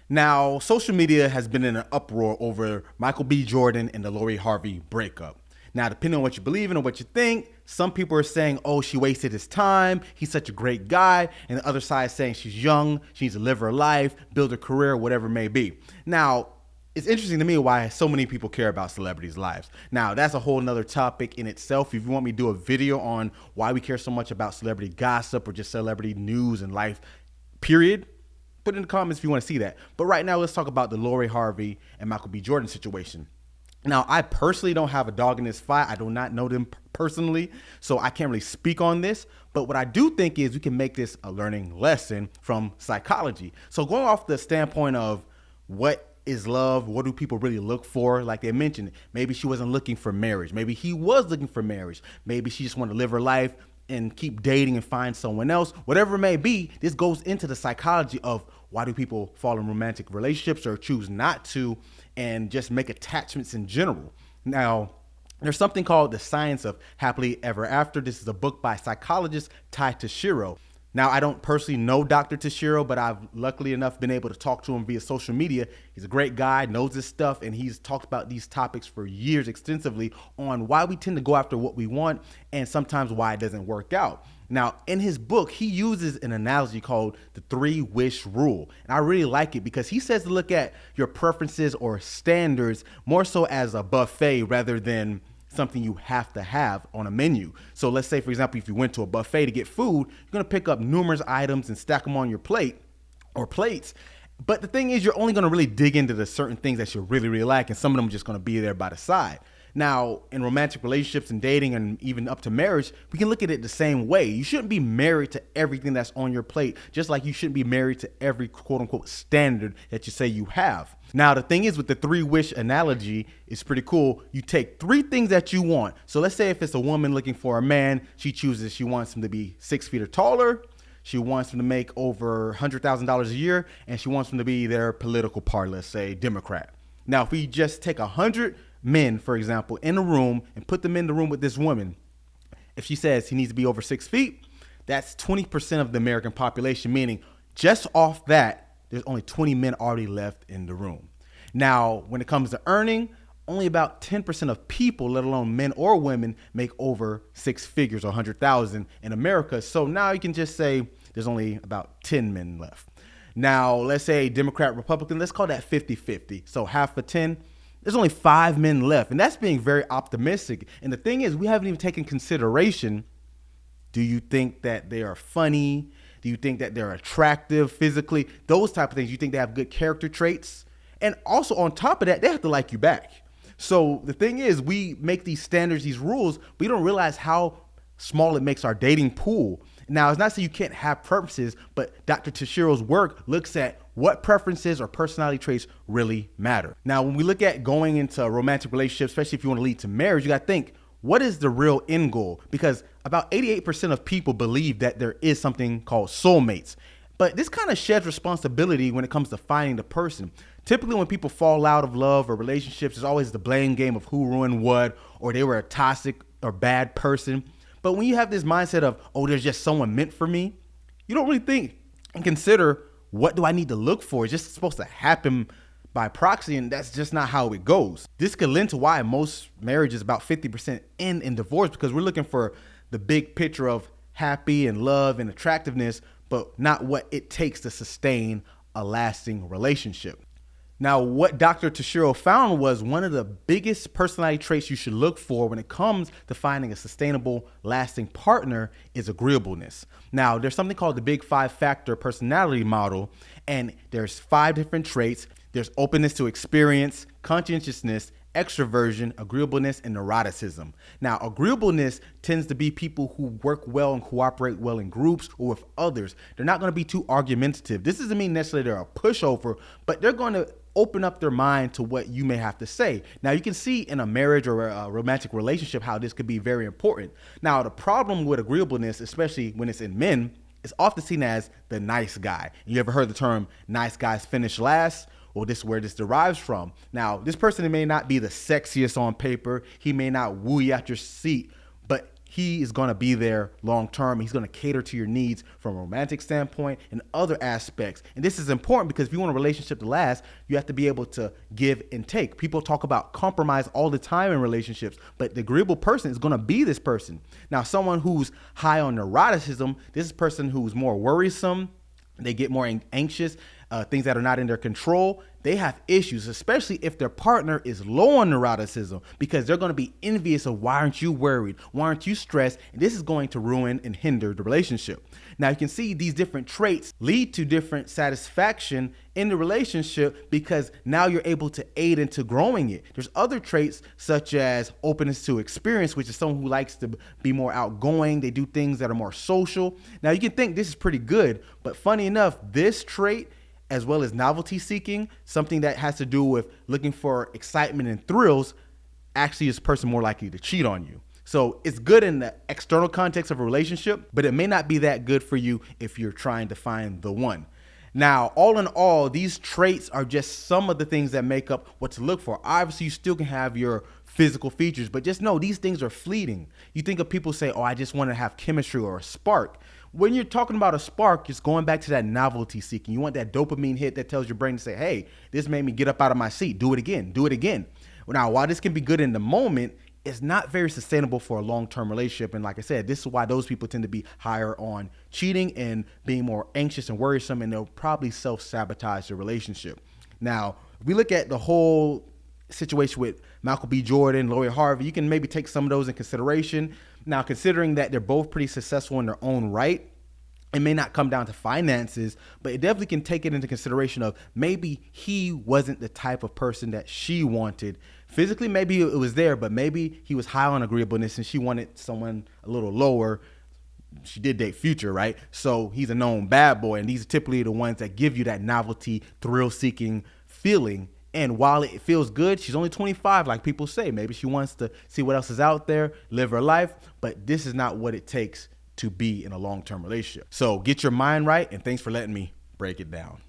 Now, social media has been in an uproar over Michael B. Jordan and the Lori Harvey breakup. Now, depending on what you believe in or what you think, some people are saying, oh, she wasted his time, he's such a great guy, and the other side is saying she's young, she needs to live her life, build a career, whatever it may be. Now, it's interesting to me why so many people care about celebrities' lives. Now, that's a whole nother topic in itself. If you want me to do a video on why we care so much about celebrity gossip or just celebrity news and life, period, put it in the comments if you want to see that. But right now, let's talk about the Lori Harvey and Michael B. Jordan situation. Now, I personally don't have a dog in this fight. I do not know them personally, so I can't really speak on this. But what I do think is we can make this a learning lesson from psychology. So going off the standpoint of what is love, what do people really look for? Like they mentioned, maybe she wasn't looking for marriage. Maybe he was looking for marriage. Maybe she just wanted to live her life and keep dating and find someone else. Whatever it may be, this goes into the psychology of why do people fall in romantic relationships or choose not to, and just make attachments in general. Now, there's something called The Science of Happily Ever After. This is a book by psychologist Tashiro. Now, I don't personally know Dr. Tashiro, but I've luckily enough been able to talk to him via social media. He's a great guy, knows his stuff, and he's talked about these topics for years extensively on why we tend to go after what we want and sometimes why it doesn't work out. Now, in his book, he uses an analogy called the 3-wish rule. And I really like it because he says to look at your preferences or standards more so as a buffet rather than something you have to have on a menu. So let's say, for example, if you went to a buffet to get food, you're going to pick up numerous items and stack them on your plate or plates. But the thing is, you're only going to really dig into the certain things that you really, really like, and some of them are just going to be there by the side. Now, in romantic relationships and dating and even up to marriage, we can look at it the same way. You shouldn't be married to everything that's on your plate, just like you shouldn't be married to every quote unquote standard that you say you have. Now, the thing is with the 3-wish analogy, it's pretty cool. You take 3 things that you want. So let's say if it's a woman looking for a man, she wants him to be 6 feet or taller. She wants him to make over $100,000 a year, and she wants him to be their political party, let's say Democrat. Now, if we just take 100 men, for example, in a room and put them in the room with this woman, if she says he needs to be over 6 feet, that's 20% of the American population, meaning just off that, there's only 20 men already left in the room. Now, when it comes to earning, only about 10% of people, let alone men or women, make over 6 figures or 100,000 in America. So now you can just say there's only about 10 men left. Now, let's say Democrat, Republican, let's call that 50-50. So half of 10, there's only 5 men left. And that's being very optimistic. And the thing is, we haven't even taken consideration, do you think that they are funny? Do you think that they're attractive physically? Those type of things. You think they have good character traits? And also on top of that, they have to like you back. So the thing is, we make these standards, these rules, we don't realize how small it makes our dating pool. Now, it's not so you can't have preferences, but Dr. Tashiro's work looks at what preferences or personality traits really matter. Now, when we look at going into a romantic relationship, especially if you want to lead to marriage, you got to think, what is the real end goal? Because about 88% of people believe that there is something called soulmates. But this kind of sheds responsibility when it comes to finding the person. Typically, when people fall out of love or relationships, there's always the blame game of who ruined what, or they were a toxic or bad person. But when you have this mindset of, oh, there's just someone meant for me, you don't really think and consider, what do I need to look for? It's just supposed to happen by proxy, and that's just not how it goes. This could lend to why most marriages about 50% end in divorce, because we're looking for the big picture of happy and love and attractiveness, but not what it takes to sustain a lasting relationship. Now, what Dr. Tashiro found was one of the biggest personality traits you should look for when it comes to finding a sustainable, lasting partner is agreeableness. Now, there's something called the Big 5-factor personality model, and there's 5 different traits. There's openness to experience, conscientiousness, extroversion, agreeableness, and neuroticism. Now, agreeableness tends to be people who work well and cooperate well in groups or with others. They're not going to be too argumentative. This doesn't mean necessarily they're a pushover, but they're going to open up their mind to what you may have to say. Now, you can see in a marriage or a romantic relationship how this could be very important. Now, the problem with agreeableness, especially when it's in men, is often seen as the nice guy. You ever heard the term nice guys finish last? Well, this is where this derives from. Now, this person may not be the sexiest on paper. He may not woo you out your seat, but he is going to be there long term. He's going to cater to your needs from a romantic standpoint and other aspects. And this is important because if you want a relationship to last, you have to be able to give and take. People talk about compromise all the time in relationships, but the agreeable person is going to be this person. Now, someone who's high on neuroticism, this is a person who's more worrisome. They get more anxious, things that are not in their control. They have issues, especially if their partner is low on neuroticism, because they're going to be envious of why aren't you worried? Why aren't you stressed? And this is going to ruin and hinder the relationship. Now, you can see these different traits lead to different satisfaction in the relationship because now you're able to aid into growing it. There's other traits such as openness to experience, which is someone who likes to be more outgoing. They do things that are more social. Now, you can think this is pretty good, but funny enough, this trait, as well as novelty seeking, something that has to do with looking for excitement and thrills, actually is a person more likely to cheat on you. So it's good in the external context of a relationship, but it may not be that good for you if you're trying to find the one. Now, all in all, these traits are just some of the things that make up what to look for. Obviously, you still can have your physical features, but just know these things are fleeting. You think of people say, oh, I just want to have chemistry or a spark. When you're talking about a spark, it's going back to that novelty seeking. You want that dopamine hit that tells your brain to say, hey, this made me get up out of my seat. Do it again. Do it again. Now, while this can be good in the moment, it's not very sustainable for a long-term relationship. And like I said, this is why those people tend to be higher on cheating and being more anxious and worrisome, and they'll probably self-sabotage the relationship. Now, if we look at the whole situation with Michael B. Jordan, Lori Harvey, you can maybe take some of those in consideration. Now, considering that they're both pretty successful in their own right, it may not come down to finances, but it definitely can take it into consideration of maybe he wasn't the type of person that she wanted. Physically, maybe it was there, but maybe he was high on agreeableness and she wanted someone a little lower. She did date Future, right? So he's a known bad boy, and these are typically the ones that give you that novelty, thrill-seeking feeling. And while it feels good, she's only 25, like people say. Maybe she wants to see what else is out there, live her life, but this is not what it takes to be in a long-term relationship. So get your mind right, and thanks for letting me break it down.